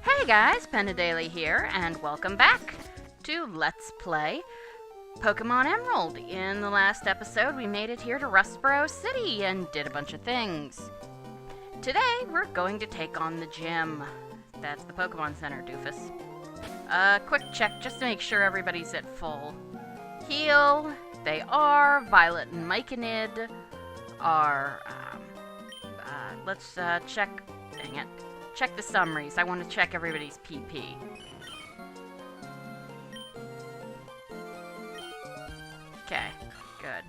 Hey guys, Daily here, and welcome back to Let's Play Pokemon Emerald. In the last episode, we made it here to Rustboro City and did a bunch of things. Today, we're going to take on the gym. That's the Pokemon Center, doofus. Quick check just to make sure everybody's at full heal. They are. Violet and Myconid are, let's check, dang it. Check the summaries. I want to check everybody's PP. Okay, good.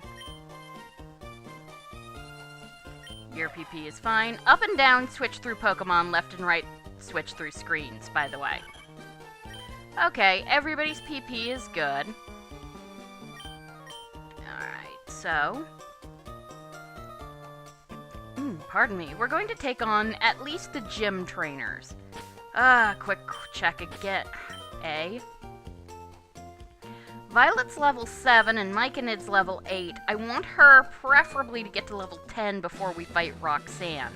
Your PP is fine. Up and down, switch through Pokemon. Left and right, switch through screens, by the way. Okay, everybody's PP is good. Alright, so... pardon me. We're going to take on at least the gym trainers. Quick check again. Violet's level 7 and Myconid's level 8. I want her preferably to get to level 10 before we fight Roxanne.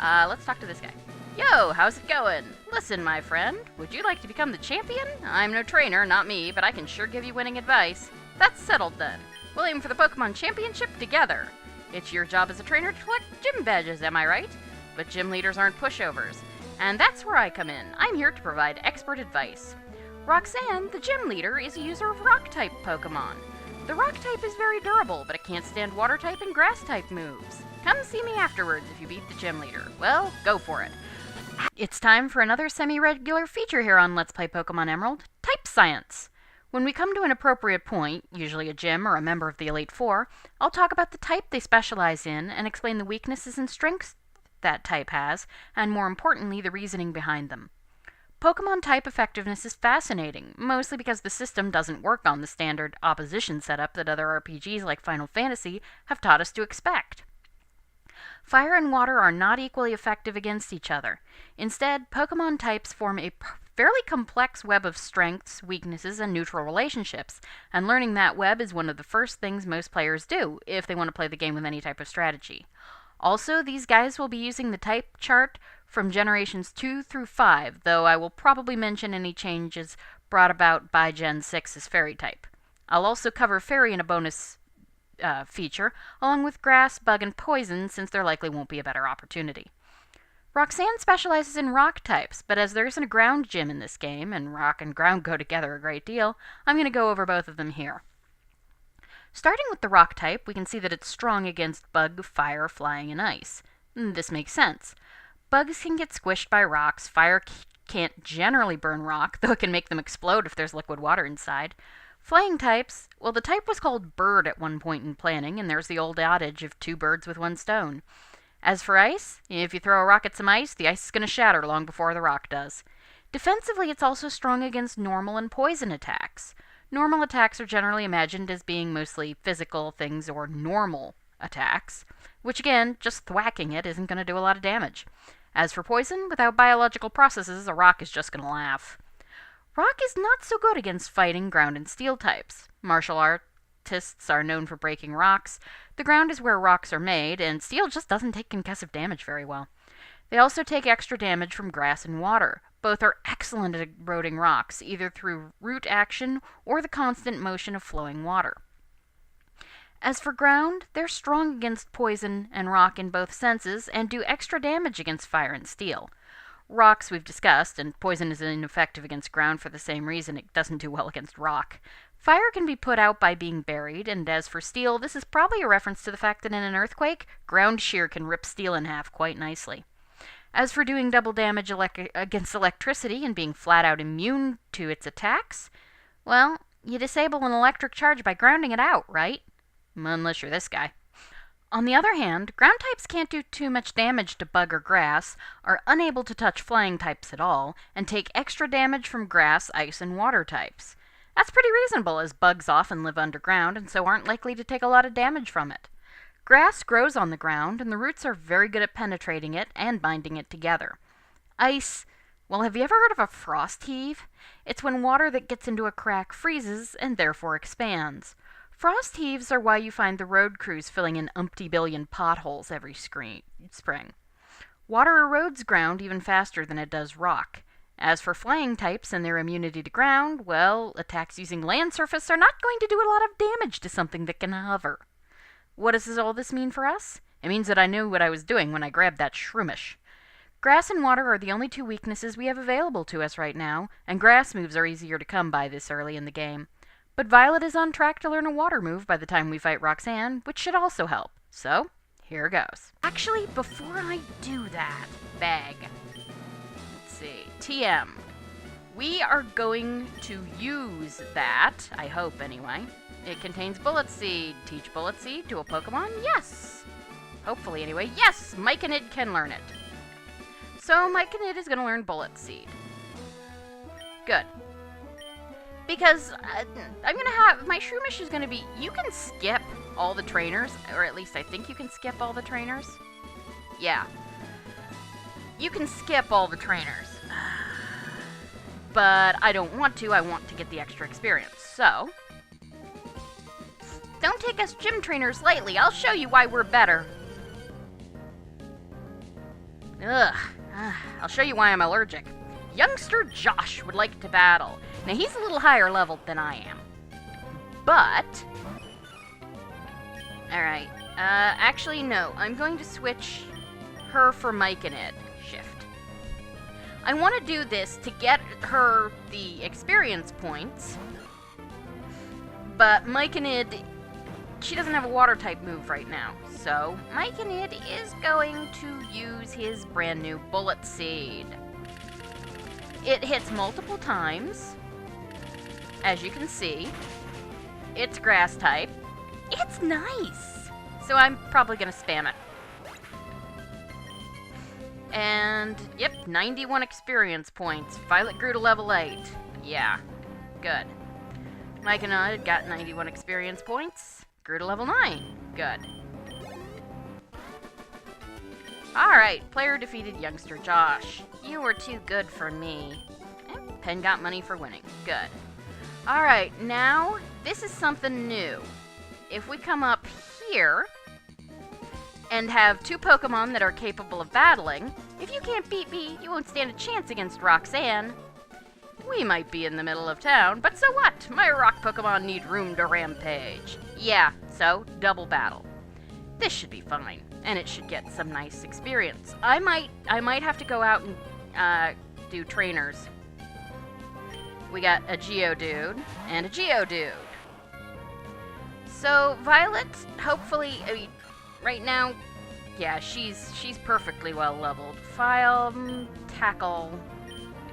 Let's talk to this guy. Yo, how's it going? Listen, my friend, would you like to become the champion? I'm no trainer, not me, but I can sure give you winning advice. That's settled then. We'll aim for the Pokemon Championship together. It's your job as a trainer to collect gym badges, am I right? But gym leaders aren't pushovers. And that's where I come in. I'm here to provide expert advice. Roxanne, the gym leader, is a user of Rock-type Pokemon. The Rock-type is very durable, but it can't stand Water-type and Grass-type moves. Come see me afterwards if you beat the gym leader. Well, go for it. It's time for another semi-regular feature here on Let's Play Pokemon Emerald, Type Science. When we come to an appropriate point, usually a gym or a member of the Elite Four, I'll talk about the type they specialize in and explain the weaknesses and strengths that type has, and more importantly, the reasoning behind them. Pokemon type effectiveness is fascinating, mostly because the system doesn't work on the standard opposition setup that other RPGs like Final Fantasy have taught us to expect. Fire and water are not equally effective against each other. Instead, Pokemon types form a fairly complex web of strengths, weaknesses, and neutral relationships, and learning that web is one of the first things most players do if they want to play the game with any type of strategy. Also, these guys will be using the type chart from generations 2 through 5, though I will probably mention any changes brought about by Gen 6's Fairy type. I'll also cover Fairy in a bonus feature, along with Grass, Bug, and Poison, since there likely won't be a better opportunity. Roxanne specializes in rock types, but as there isn't a ground gym in this game, and rock and ground go together a great deal, I'm going to go over both of them here. Starting with the rock type, we can see that it's strong against bug, fire, flying, and ice. This makes sense. Bugs can get squished by rocks, fire can't generally burn rock, though it can make them explode if there's liquid water inside. Flying types, well, the type was called bird at one point in planning, and there's the old adage of 2 birds with 1 stone. As for ice, if you throw a rock at some ice, the ice is going to shatter long before the rock does. Defensively, it's also strong against normal and poison attacks. Normal attacks are generally imagined as being mostly physical things or normal attacks, which again, just thwacking it isn't going to do a lot of damage. As for poison, without biological processes, a rock is just going to laugh. Rock is not so good against fighting, ground, and steel types. Martial artists are known for breaking rocks. The ground is where rocks are made, and steel just doesn't take concussive damage very well. They also take extra damage from grass and water. Both are excellent at eroding rocks, either through root action or the constant motion of flowing water. As for ground, they're strong against poison and rock in both senses, and do extra damage against fire and steel. Rocks we've discussed, and poison is ineffective against ground for the same reason it doesn't do well against rock. Fire can be put out by being buried, and as for steel, this is probably a reference to the fact that in an earthquake, ground shear can rip steel in half quite nicely. As for doing double damage against electricity and being flat out immune to its attacks, well, you disable an electric charge by grounding it out, right? Unless you're this guy. On the other hand, ground types can't do too much damage to bug or grass, are unable to touch flying types at all, and take extra damage from grass, ice, and water types. That's pretty reasonable, as bugs often live underground and so aren't likely to take a lot of damage from it. Grass grows on the ground, and the roots are very good at penetrating it and binding it together. Ice, well, have you ever heard of a frost heave? It's when water that gets into a crack freezes and therefore expands. Frost heaves are why you find the road crews filling in umpty-billion potholes every spring. Water erodes ground even faster than it does rock. As for flying types and their immunity to ground, well, attacks using land surface are not going to do a lot of damage to something that can hover. What does all this mean for us? It means that I knew what I was doing when I grabbed that shroomish. Grass and water are the only two weaknesses we have available to us right now, and grass moves are easier to come by this early in the game. But Violet is on track to learn a water move by the time we fight Roxanne, which should also help. So, here goes. Actually, before I do that, bag. Let's see, TM. We are going to use that, I hope anyway. It contains Bullet Seed. Teach Bullet Seed to a Pokemon? Yes! Hopefully anyway. Yes! Myconid can learn it. So Myconid is going to learn Bullet Seed. Good. Because I'm going to have... My Shroomish is going to be... You can skip all the trainers. Or at least I think you can skip all the trainers. Yeah. You can skip all the trainers. But I don't want to. I want to get the extra experience. So... Don't take us gym trainers lightly. I'll show you why we're better. Ugh. I'll show you why I'm allergic. Youngster Josh would like to battle. Now, he's a little higher leveled than I am. But... Alright. Actually, no. I'm going to switch her for Myconid. Shift. I want to do this to get her the experience points. But Myconid... She doesn't have a water-type move right now, so Myconid is going to use his brand new Bullet Seed. It hits multiple times, as you can see. It's Grass-type. It's nice! So I'm probably going to spam it. And, yep, 91 experience points. Violet grew to level 8. Yeah, good. Myconid got 91 experience points. Grew to level 9. Good. Alright, player defeated Youngster Josh. You were too good for me. Penn got money for winning. Good. Alright, now, this is something new. If we come up here, and have two Pokemon that are capable of battling, if you can't beat me, you won't stand a chance against Roxanne. We might be in the middle of town, but so what? My rock Pokemon need room to rampage. Yeah, so, double battle. This should be fine, and it should get some nice experience. I might have to go out and do trainers. We got a Geodude and a Geodude. So, Violet, hopefully, I mean, right now, yeah, she's perfectly well leveled. File, tackle,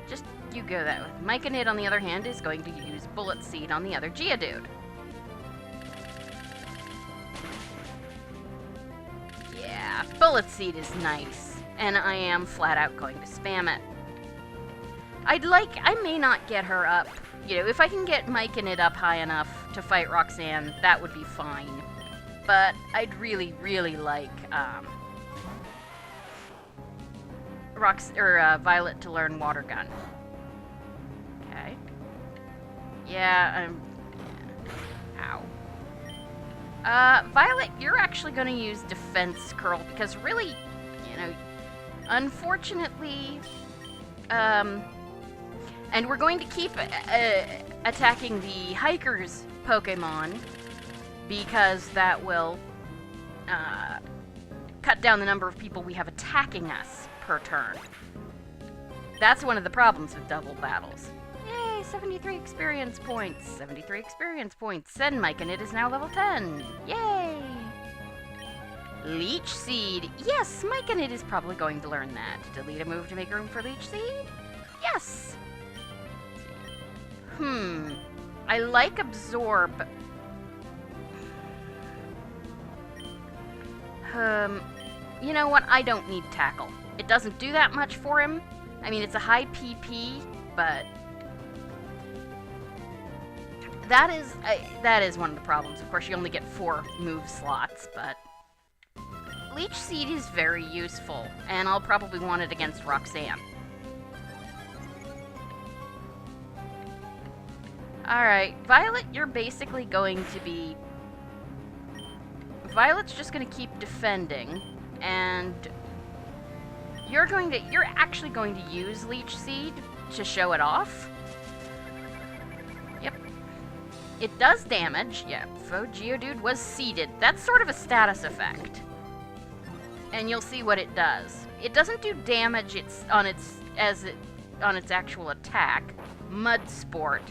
just you go that way. Myconid, on the other hand, is going to use Bullet Seed on the other Geodude. Yeah, Bullet Seed is nice, and I am flat out going to spam it. I may not get her up. You know, if I can get Myconid up high enough to fight Roxanne, that would be fine. But I'd really, really like, Violet to learn Water Gun. Okay. Yeah, ow. Violet, you're actually going to use Defense Curl, because really, you know, unfortunately, and we're going to keep attacking the Hiker's Pokemon, because that will cut down the number of people we have attacking us per turn. That's one of the problems with double battles. Yay, 73 experience points. 73 experience points. And Myconid is now level 10. Yay! Leech Seed. Yes, Myconid is probably going to learn that. Delete a move to make room for Leech Seed? Yes! I like Absorb. You know what? I don't need Tackle. It doesn't do that much for him. I mean, it's a high PP, but that is one of the problems. Of course, you only get 4 move slots, but Leech Seed is very useful, and I'll probably want it against Roxanne. Alright, Violet, you're basically going to be... Violet's just going to keep defending, and you're actually going to use Leech Seed to show it off. Yep. It does damage. Yeah, foe Geodude was seeded. That's sort of a status effect. And you'll see what it does. It doesn't do damage on its actual attack. Mud Sport.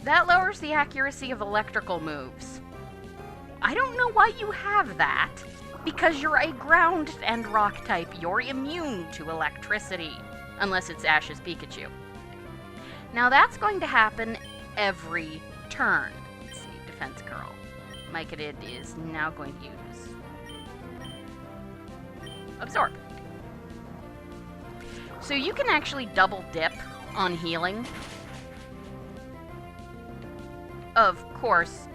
That lowers the accuracy of electrical moves. I don't know why you have that. Because you're a ground and rock type, you're immune to electricity. Unless it's Ash's Pikachu. Now that's going to happen every turn. Let's see, Defense Curl. Myconid is now going to use Absorb. So you can actually double dip on healing. Of course.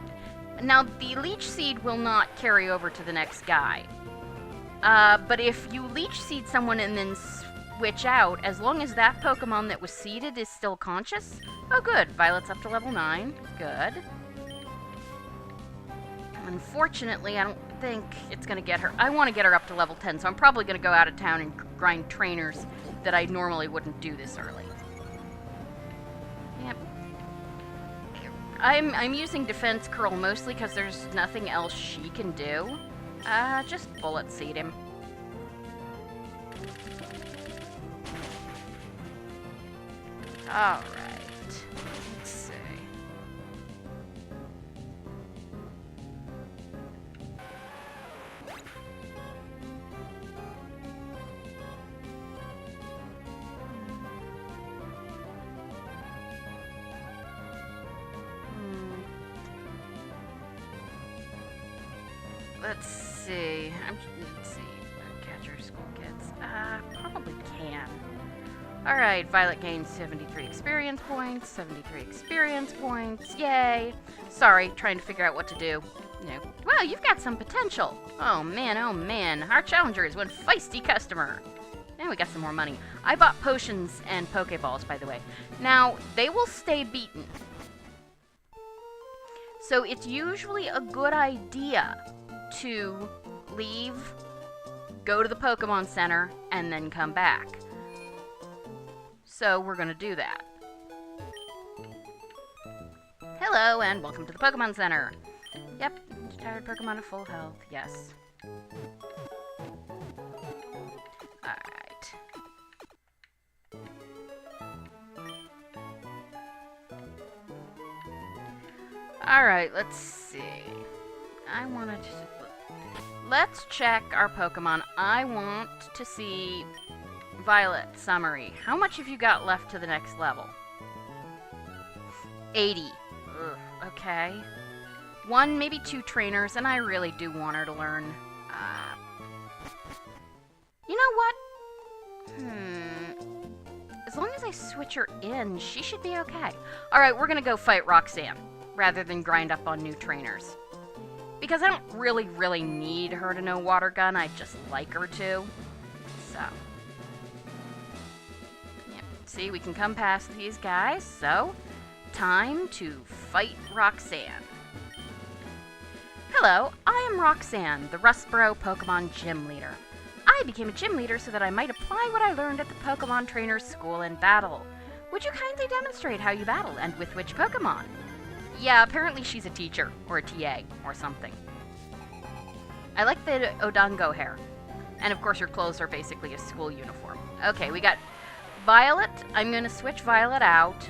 Now, the Leech Seed will not carry over to the next guy. But if you Leech Seed someone and then switch out, as long as that Pokemon that was seeded is still conscious... Oh, good. Violet's up to level 9. Good. Unfortunately, I don't think it's going to get her... I want to get her up to level 10, so I'm probably going to go out of town and grind trainers that I normally wouldn't do this early. Yep. I'm using Defense Curl mostly because there's nothing else she can do. Just Bullet Seed him. Alright. Let's see. Let's see. Let's see. Catcher School Kids. Probably can. Alright, Violet gains 73 experience points. 73 experience points. Yay. Sorry, trying to figure out what to do. You know, well, you've got some potential. Oh man. Our challenger is one feisty customer. And we got some more money. I bought potions and Pokeballs, by the way. Now, they will stay beaten. So it's usually a good idea to leave, go to the Pokemon Center, and then come back. So we're going to do that. Hello, and welcome to the Pokemon Center. Yep, tired Pokemon at full health, yes. Alright. Alright, let's see. Let's check our Pokemon. I want to see Violet summary. How much have you got left to the next level? 80. Ugh, okay. 1, maybe 2 trainers, and I really do want her to learn. You know what? As long as I switch her in, she should be okay. Alright, we're gonna go fight Roxanne, rather than grind up on new trainers. Because I don't really need her to know Water Gun, I just like her to. So. Yep, see, we can come past these guys, so... Time to fight Roxanne. Hello, I am Roxanne, the Rustboro Pokemon Gym Leader. I became a gym leader so that I might apply what I learned at the Pokemon Trainers School in battle. Would you kindly demonstrate how you battle, and with which Pokemon? Yeah, apparently she's a teacher, or a TA, or something. I like the Odongo hair. And of course her clothes are basically a school uniform. Okay, we got Violet. I'm gonna switch Violet out.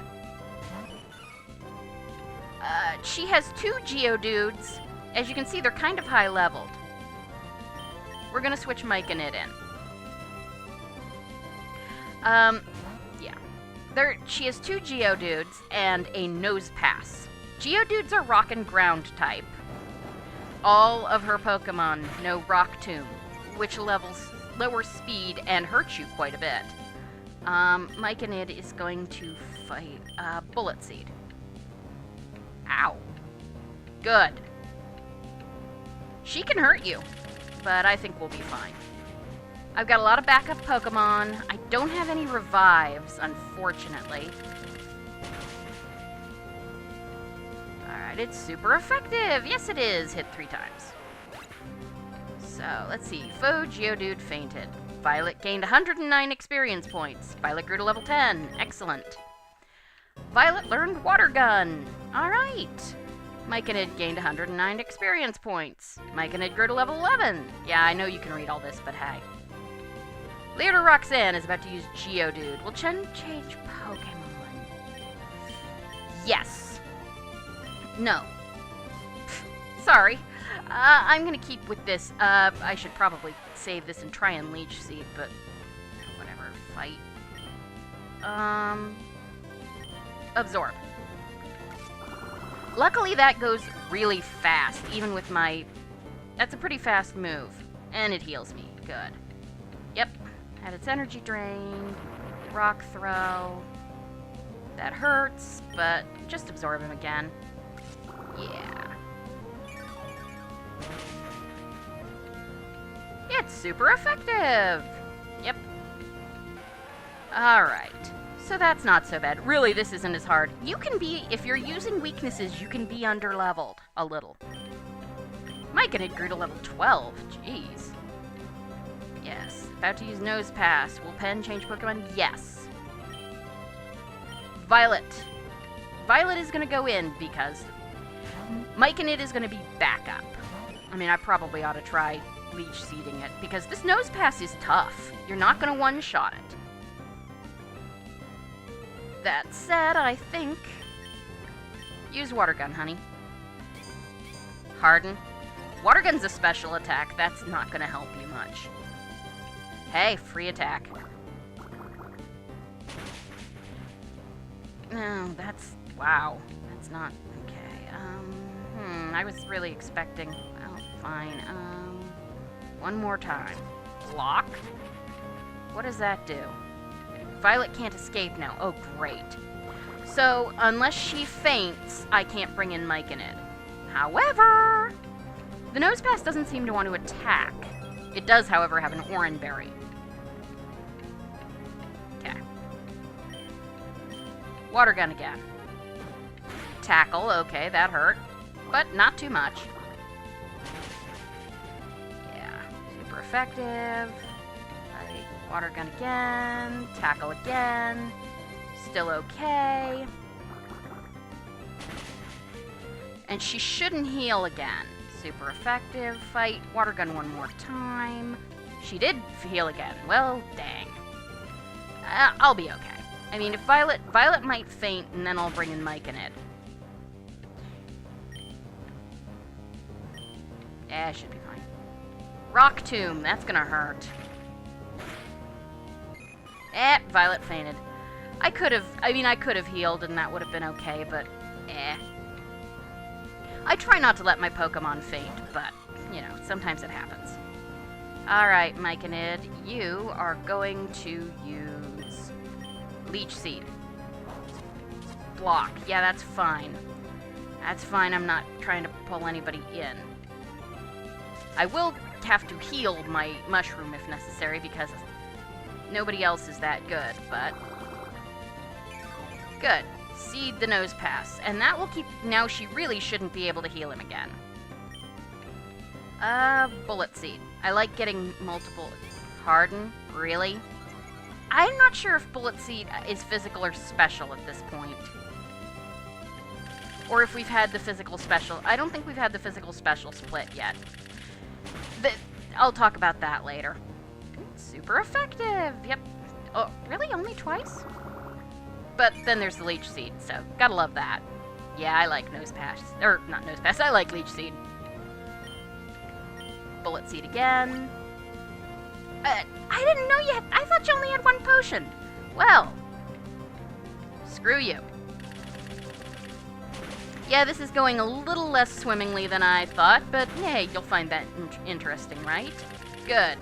She has 2 Geodudes. As you can see, they're kind of high leveled. We're gonna switch Myconid in. Yeah. She has 2 Geodudes and a Nose Pass. Geodudes are rock and ground type. All of her Pokemon know Rock Tomb, which lowers speed and hurts you quite a bit. Myconid is going to fight Bullet Seed. Ow. Good. She can hurt you, but I think we'll be fine. I've got a lot of backup Pokemon. I don't have any revives, unfortunately. Alright, it's super effective. Yes, it is. Hit 3 times. So, let's see. Foe Geodude fainted. Violet gained 109 experience points. Violet grew to level 10. Excellent. Violet learned Water Gun. Alright. Myconid gained 109 experience points. Myconid grew to level 11. Yeah, I know you can read all this, but hey. Leader Roxanne is about to use Geodude. Will Chen change Pokemon? Yes. No. Sorry. I'm gonna keep with this. I should probably save this and try and Leech Seed, but whatever. Fight. Absorb. Luckily that goes really fast, even with my... That's a pretty fast move. And it heals me. Good. Yep. Had its energy drained. Rock Throw. That hurts, but just absorb him again. Yeah. It's super effective! Yep. Alright. So that's not so bad. Really, this isn't as hard. You can be, if you're using weaknesses, you can be underleveled a little. Myconid grew to level 12. Jeez. Yes. About to use Nose Pass. Will Pen change Pokemon? Yes. Violet. Violet is going to go in because Myconid is going to be backup. I mean, I probably ought to try Leech Seeding it because this Nose Pass is tough. You're not going to one-shot it. That said, I think... Use Water Gun, honey. Harden. Water Gun's a special attack. That's not going to help you much. Hey, free attack. No, that's... Wow. That's not... Okay, I was really expecting... Oh, fine. One more time. Block? What does that do? Violet can't escape now. Oh, great. So, unless she faints, I can't bring in Myconid. However, the Nose Pass doesn't seem to want to attack. It does, however, have an Oran Berry. Okay. Water Gun again. Tackle, okay, that hurt. But not too much. Yeah, super effective. Water Gun again. Tackle again. Still okay. And she shouldn't heal again. Super effective. Fight. Water Gun one more time. She did heal again. Well, dang. I'll be okay. I mean, if Violet might faint, and then I'll bring in Myconid. Yeah, should be fine. Rock Tomb. That's gonna hurt. Violet fainted. I could have healed and that would have been okay, but I try not to let my Pokemon faint, but, you know, sometimes it happens. Alright, Myconid, you are going to use Leech Seed. Block. Yeah, that's fine. That's fine, I'm not trying to pull anybody in. I will have to heal my Mushroom if necessary, because nobody else is that good, but... Good. Seed the Nose Pass. And that will keep... Now she really shouldn't be able to heal him again. Bullet Seed. I like getting multiple... Harden? Really? I'm not sure if Bullet Seed is physical or special at this point. Or if we've had the physical special. I don't think we've had the physical special split yet. I'll talk about that later. Super effective! Yep. Oh, really? Only twice? But then there's the Leech Seed, so gotta love that. Yeah, I like Nose Pass. Or, not Nose Pass, I like Leech Seed. Bullet Seed again. I didn't know you had... I thought you only had one potion. Well. Screw you. Yeah, this is going a little less swimmingly than I thought, but hey, you'll find that interesting, right? Good.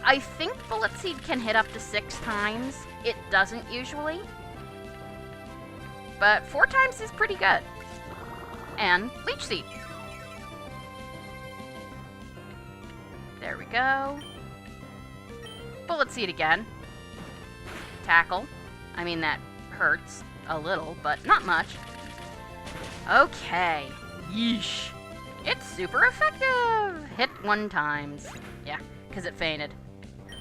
I think Bullet Seed can hit up to 6 times. It doesn't usually. But 4 times is pretty good. And Leech Seed. There we go. Bullet Seed again. Tackle. I mean, that hurts a little, but not much. Okay. Yeesh. It's super effective. Hit 1 times. Yeah, because it fainted.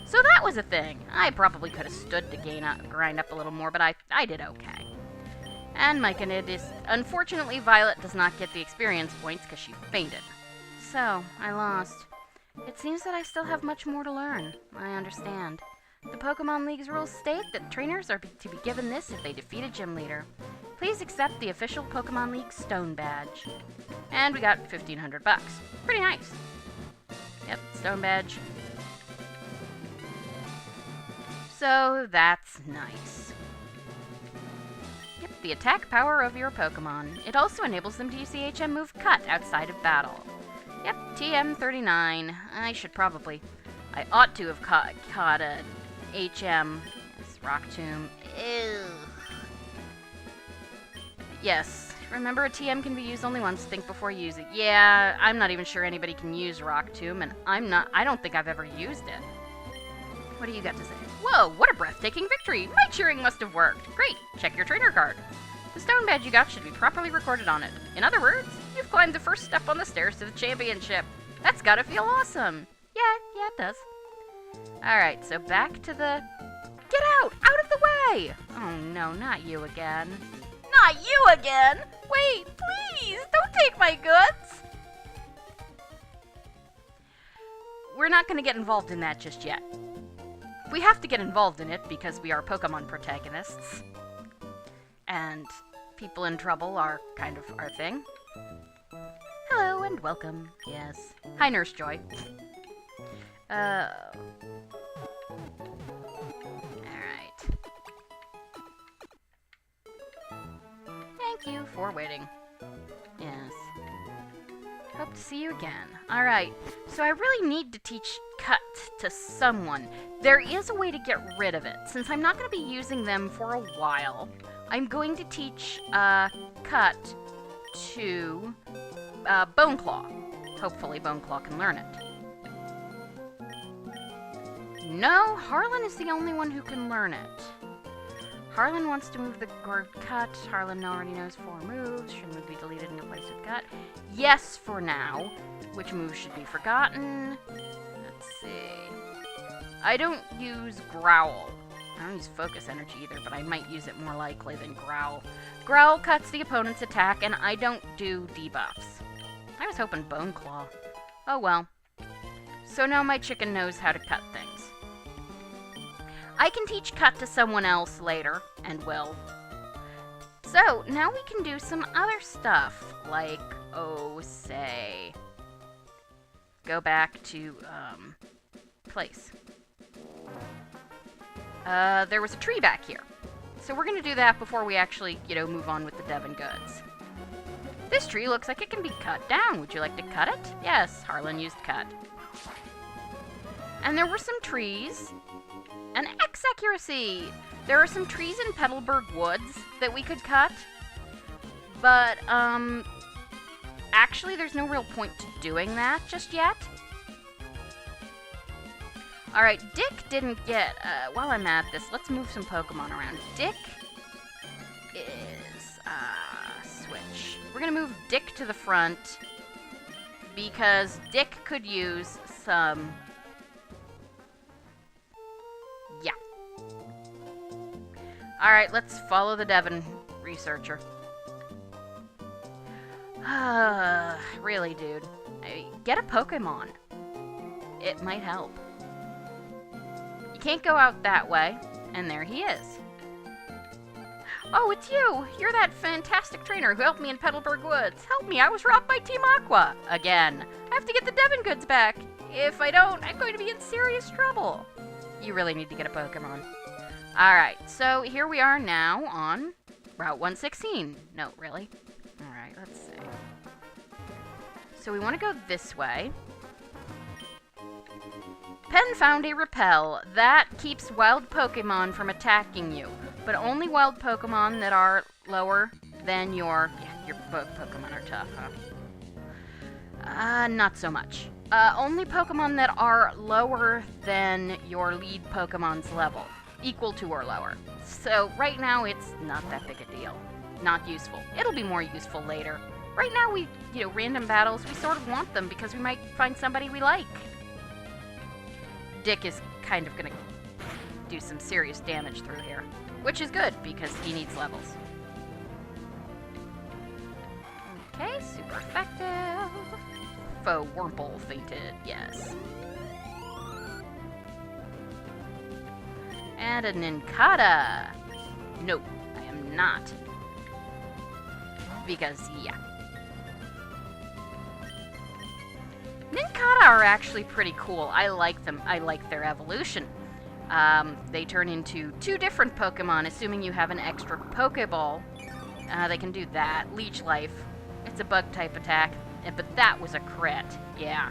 So that was a thing. I probably could have stood to grind up a little more, but I did okay. And Myconid is... Unfortunately, Violet does not get the experience points because she fainted. So, I lost. It seems that I still have much more to learn. I understand. The Pokemon League's rules state that trainers are to be given this if they defeat a gym leader. Please accept the official Pokemon League Stone Badge. And we got 1,500 bucks. Pretty nice. Yep, Stone Badge. So, that's nice. Yep, the attack power of your Pokemon. It also enables them to use the HM move Cut outside of battle. Yep, TM39. I ought to have caught a HM. Yes, Rock Tomb. Ew. Yes, remember a TM can be used only once. Think before you use it. Yeah, I'm not even sure anybody can use Rock Tomb, and I don't think I've ever used it. What do you got to say? Whoa, what a breathtaking victory! My cheering must have worked. Great, check your trainer card. The stone badge you got should be properly recorded on it. In other words, you've climbed the first step on the stairs to the championship. That's gotta feel awesome. Yeah, it does. Alright, so back to the... Get out! Out of the way! Oh no, not you again. Not you again! Wait, please! Don't take my goods! We're not gonna get involved in that just yet. We have to get involved in it because we are Pokemon protagonists. And people in trouble are kind of our thing. Hello and welcome. Yes. Hi, Nurse Joy. Alright. Thank you for waiting. Yes. Hope to see you again. Alright, so I really need to teach Cut to someone. There is a way to get rid of it. Since I'm not going to be using them for a while, I'm going to teach Cut to Boneclaw. Hopefully Boneclaw can learn it. No, Harlan is the only one who can learn it. Harlan wants to move the word Cut. Harlan already knows 4 moves. Should move be deleted and replaced with Cut? Yes, for now. Which moves should be forgotten? Let's see. I don't use Growl. I don't use Focus Energy either, but I might use it more likely than Growl. Growl cuts the opponent's attack, and I don't do debuffs. I was hoping Bone Claw. Oh well. So now my chicken knows how to cut things. I can teach Cut to someone else later, and will. So, now we can do some other stuff, like, say, go back to, place. There was a tree back here. So we're gonna do that before we actually, move on with the Devon goods. This tree looks like it can be cut down. Would you like to cut it? Yes, Harlan used Cut. And there were some trees. An X accuracy! There are some trees in Petalburg Woods that we could cut. But, actually there's no real point to doing that just yet. Alright, Dick didn't get, while I'm at this, let's move some Pokemon around. Dick is, switch. We're gonna move Dick to the front because Dick could use some... Yeah. Alright, let's follow the Devon Researcher. Really, dude. Get a Pokemon. It might help. You can't go out that way, and there he is. Oh, it's you! You're that fantastic trainer who helped me in Petalburg Woods. Help me, I was robbed by Team Aqua. Again. I have to get the Devon goods back. If I don't, I'm going to be in serious trouble. You really need to get a Pokemon. Alright, so here we are now on Route 116. No, really? Alright, let's see. So we want to go this way. Pen found a repel. That keeps wild Pokemon from attacking you. But only wild Pokemon that are lower than your... Yeah, your Pokemon are tough, huh? Not so much. Only Pokemon that are lower than your lead Pokemon's level. Equal to or lower. So, right now, it's not that big a deal. Not useful. It'll be more useful later. Right now, random battles, we sort of want them because we might find somebody we like. Dick is kind of gonna do some serious damage through here. Which is good, because he needs levels. Okay, super effective. Faux Wurmple fainted, yes. And a Nincada. Nope, I am not. Because, yeah. Nincada are actually pretty cool. I like them. I like their evolution. They turn into 2 different Pokemon, assuming you have an extra Pokeball. They can do that. Leech Life. It's a bug-type attack, but that was a crit. Yeah.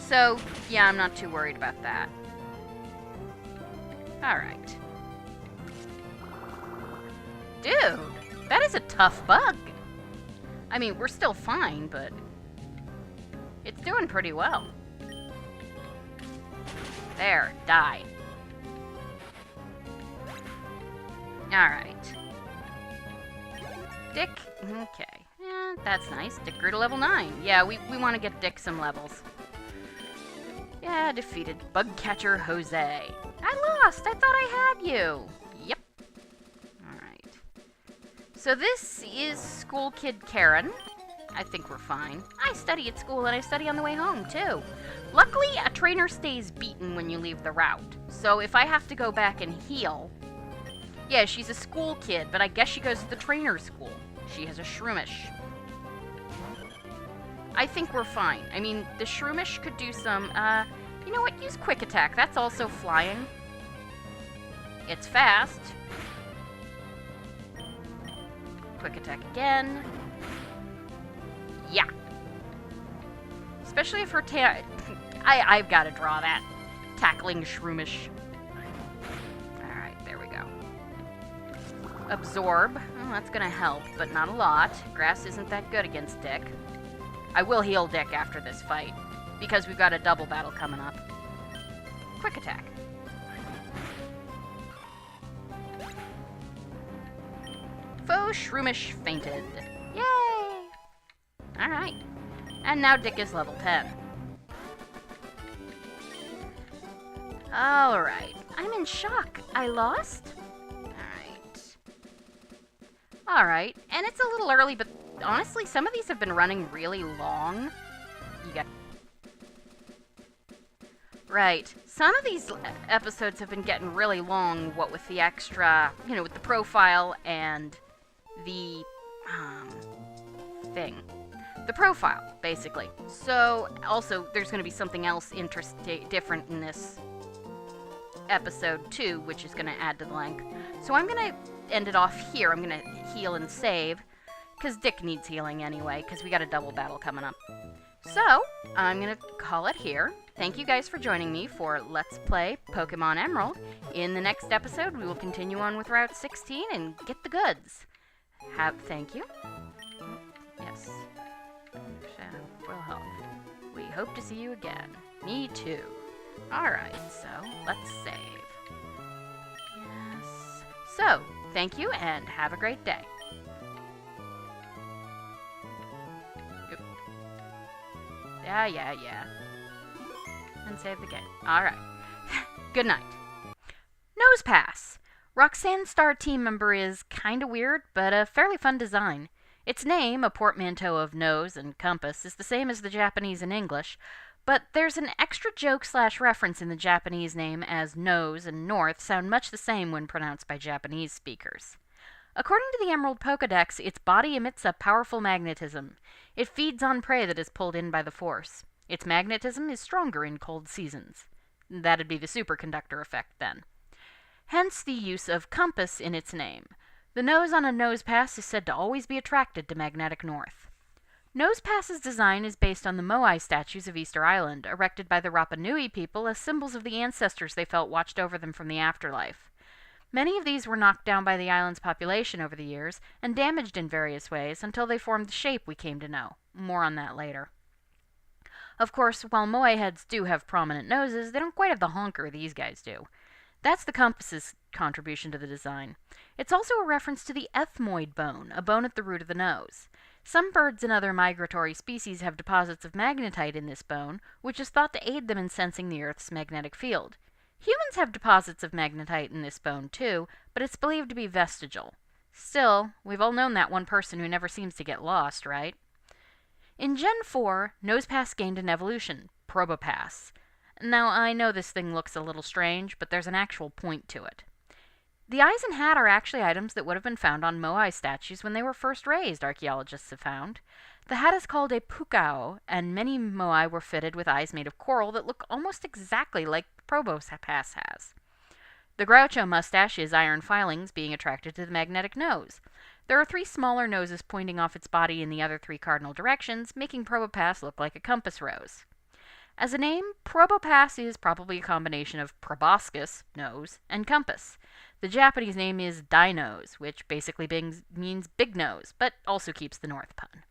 So, yeah, I'm not too worried about that. Alright. Dude, that is a tough bug. I mean, we're still fine, but it's doing pretty well. There, die. Alright. Dick, okay. Yeah, that's nice. Dick grew to level 9. Yeah, we want to get Dick some levels. Yeah, defeated Bugcatcher Jose. I lost! I thought I had you! Yep. Alright. So this is School Kid Karen. I think we're fine. I study at school and I study on the way home, too. Luckily, a trainer stays beaten when you leave the route. So if I have to go back and heal... Yeah, she's a school kid, but I guess she goes to the trainer's school. She has a Shroomish. I think we're fine. I mean, the Shroomish could do some, you know what? Use Quick Attack. That's also flying. It's fast. Quick Attack again. Yeah. Especially if her I've got to draw that. Tackling Shroomish. Alright, there we go. Absorb. Well, that's gonna help, but not a lot. Grass isn't that good against Dick. I will heal Dick after this fight, because we've got a double battle coming up. Quick Attack. Faux Shroomish fainted. Yay! Alright. And now Dick is level 10. Alright. I'm in shock. I lost? Alright. And it's a little early, but honestly, some of these have been running really long. You got... Right. Some of these episodes have been getting really long, what with the extra, you know, with the profile and the, thing. The profile, basically. So, also, there's going to be something else different in this episode, too, which is going to add to the length. So I'm going to end it off here. I'm going to heal and save, because Dick needs healing anyway, because we got a double battle coming up. So, I'm going to call it here. Thank you guys for joining me for Let's Play Pokemon Emerald. In the next episode, we will continue on with Route 16 and get the goods. Thank you. Yes. Shadow will help. We hope to see you again. Me too. Alright, so let's save. Yes. So, thank you and have a great day. Oop. Yeah. And save the game. Alright. Good night. Nose Pass. Roxanne's star team member is kinda weird, but a fairly fun design. Its name, a portmanteau of nose and compass, is the same as the Japanese and English, but there's an extra joke/reference in the Japanese name, as nose and north sound much the same when pronounced by Japanese speakers. According to the Emerald Pokédex, its body emits a powerful magnetism. It feeds on prey that is pulled in by the force. Its magnetism is stronger in cold seasons. That'd be the superconductor effect, then. Hence the use of compass in its name. The nose on a nose pass is said to always be attracted to magnetic north. Nose Pass's design is based on the Moai statues of Easter Island, erected by the Rapa Nui people as symbols of the ancestors they felt watched over them from the afterlife. Many of these were knocked down by the island's population over the years, and damaged in various ways until they formed the shape we came to know. More on that later. Of course, while Moai heads do have prominent noses, they don't quite have the honker these guys do. That's the compass's contribution to the design. It's also a reference to the ethmoid bone, a bone at the root of the nose. Some birds and other migratory species have deposits of magnetite in this bone, which is thought to aid them in sensing the Earth's magnetic field. Humans have deposits of magnetite in this bone too, but it's believed to be vestigial. Still, we've all known that one person who never seems to get lost, right? In Gen 4, nosepass gained an evolution, probopass. Now, I know this thing looks a little strange, but there's an actual point to it. The eyes and hat are actually items that would have been found on Moai statues when they were first raised, archaeologists have found. The hat is called a pukao, and many Moai were fitted with eyes made of coral that look almost exactly like probopass has. The Groucho mustache is iron filings being attracted to the magnetic nose. There are 3 smaller noses pointing off its body in the other 3 cardinal directions, making probopass look like a compass rose. As a name, probopass is probably a combination of proboscis, nose, and compass. The Japanese name is Dinose, which basically means big nose, but also keeps the North pun.